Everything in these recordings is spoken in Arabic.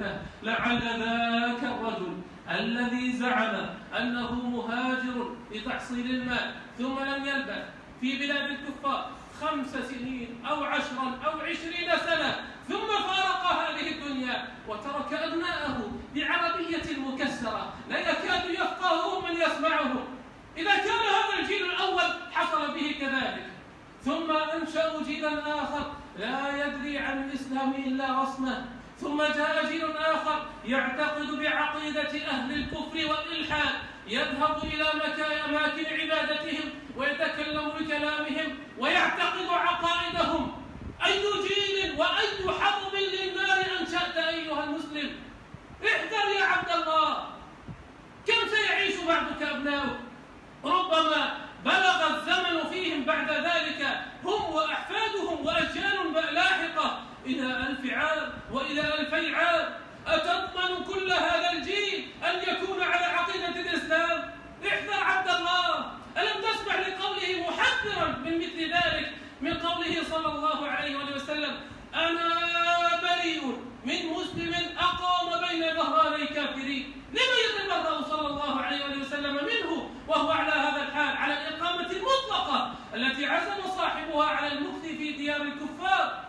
له لعل ذاك الرجل الذي زعم أنه مهاجر لتحصيل المال ثم لم يلبث في بلاد الكفار 5 سنين أو 10 أو 20 سنة ثم فارق هذه الدنيا وترك أبناءه بعربية مكسرة لا يكاد يفقههم من يسمعهم. إذا كان هذا الجيل الأول حصل به كذلك، ثم أنشأوا جيلا آخر لا يدري عن الإسلام إلا رسمه، ثم جاء جيل آخر يعتقد بعقيدة أهل الكفر والإلحاد، يذهب إلى أماكن عبادتهم ويتكلم بكلامهم ويعتقد عقائدهم. أي جيل وأي حطب للنار أنشأت أيها المسلم؟ احذر يا عبد الله، كم سيعيش بعدك أبناؤك؟ ربما بلغ الزمن فيهم بعد ذلك هم وأحفادهم وأجيال لاحقة إلى 1000 عام وإلى 2000 عام. أتضمن كل هذا الجيل أن يكون على عقيدة الإسلام؟ احذر عبد الله. ألم تسمع لقوله محذرا من مثل ذلك، من قوله صلى الله عليه وسلم: أنا بريء من مسلم أقام بين ظهراني كافرين. لما يتبرأ صلى الله عليه وسلم منه وهو على هذا الحال، على الإقامة المطلقة التي عزم صاحبها على المكث في ديار الكفار؟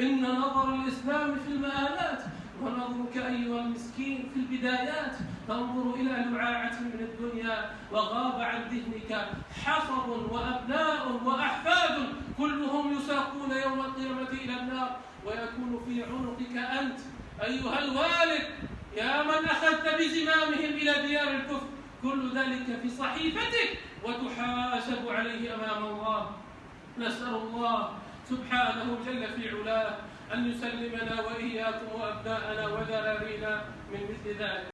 إن نظر الإسلام في المآلات ونظرك أيها المسكين في البدايات. تنظر إلى لعاعة من الدنيا وغاب عن ذهنك حفظ وأبناء وأحفاد كلهم يساقون يوم القيامة إلى النار، ويكون في عنقك أنت أيها الوالد يا من أخذت بزمامهم إلى ديار الكفر كل ذلك في صحيفتك وتحاسب عليه أمام الله. نسأل الله سبحانه جل في علاه أن يسلمنا وإياكم وأبناءنا وذرارينا من مثل ذلك.